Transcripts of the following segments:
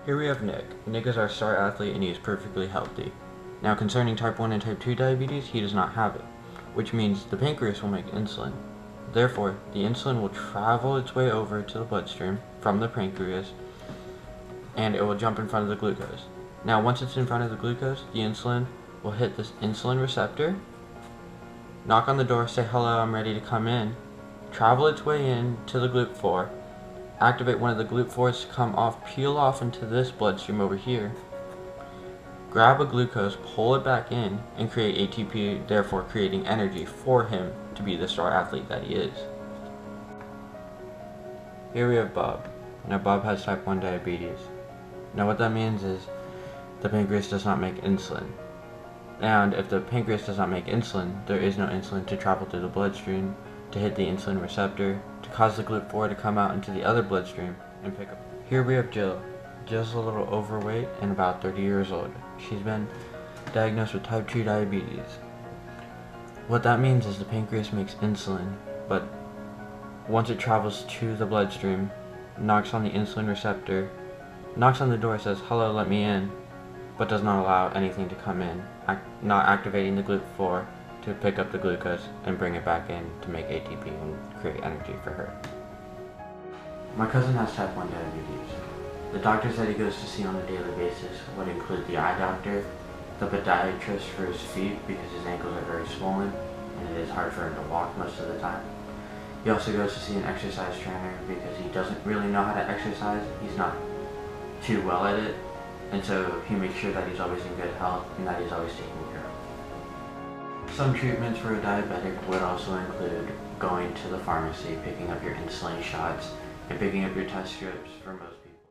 Here we have Nick. Nick is our star athlete and he is perfectly healthy. Now concerning type 1 and type 2 diabetes, he does not have it, which means the pancreas will make insulin. Therefore, the insulin will travel its way over to the bloodstream from the pancreas and it will jump in front of the glucose. Now once it's in front of the glucose, the insulin will hit this insulin receptor, knock on the door, say hello, I'm ready to come in, travel its way in to the GLUT4, activate one of the GLUT4s to come off, peel off into this bloodstream over here, grab a glucose, pull it back in, and create ATP, therefore creating energy for him to be the star athlete that he is. Here we have Bob. Now Bob has type 1 diabetes. Now what that means is the pancreas does not make insulin. And if the pancreas does not make insulin, there is no insulin to travel through the bloodstream, to hit the insulin receptor, to cause the GLUT4 to come out into the other bloodstream and pick up. Here we have Jill. Jill's a little overweight and about 30 years old. She's been diagnosed with type 2 diabetes. What that means is the pancreas makes insulin, but once it travels to the bloodstream, knocks on the insulin receptor, knocks on the door, says, hello, let me in, but does not allow anything to come in, not activating the GLUT4 to pick up the glucose and bring it back in to make ATP and create energy for her. My cousin has type 1 diabetes. The doctors that he goes to see on a daily basis would include the eye doctor, the podiatrist for his feet because his ankles are very swollen and it is hard for him to walk most of the time. He also goes to see an exercise trainer because he doesn't really know how to exercise. He's not too well at it, and so he makes sure that he's always in good health and that he's always taken care of. Some treatments for a diabetic would also include going to the pharmacy, picking up your insulin shots, and picking up your test strips for most people.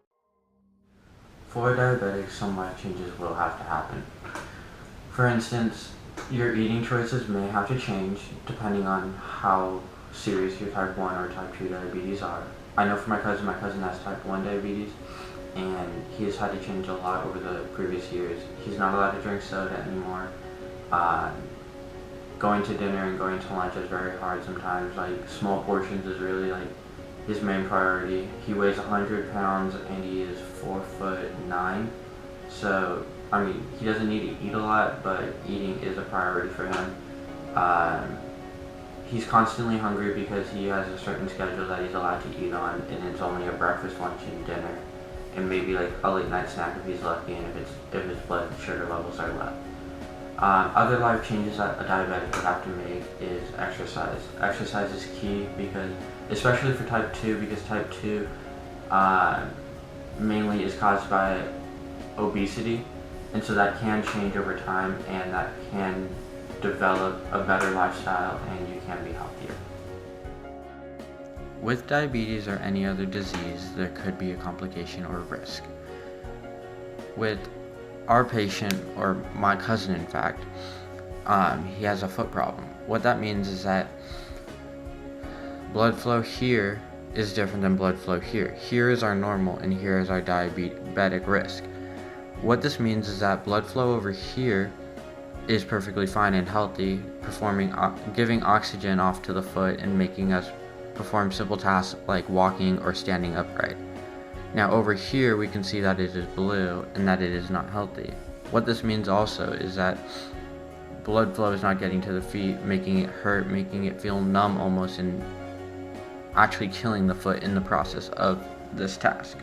For diabetics, some life changes will have to happen. For instance, your eating choices may have to change depending on how serious your type 1 or type 2 diabetes are. I know for my cousin has type 1 diabetes, and he has had to change a lot over the previous years. He's not allowed to drink soda anymore. Going to dinner and going to lunch is very hard sometimes. Like, small portions is really like his main priority. He weighs 100 pounds and he is 4'9". So, I mean, he doesn't need to eat a lot, but eating is a priority for him. He's constantly hungry because he has a certain schedule that he's allowed to eat on, and it's only a breakfast, lunch, and dinner, and maybe like a late night snack if he's lucky, and if his blood sugar levels are low. Other life changes that a diabetic would have to make is exercise. Exercise is key because, especially for type 2, because type 2 mainly is caused by obesity, and so that can change over time and that can develop a better lifestyle and you can be healthier. With diabetes or any other disease, there could be a complication or risk. With our patient, or my cousin in fact, he has a foot problem. What that means is that blood flow here is different than blood flow here. Here is our normal and here is our diabetic risk. What this means is that blood flow over here is perfectly fine and healthy, giving oxygen off to the foot and making us perform simple tasks like walking or standing upright. Now over here we can see that it is blue and that it is not healthy. What this means also is that blood flow is not getting to the feet, making it hurt, making it feel numb almost, and actually killing the foot in the process of this task.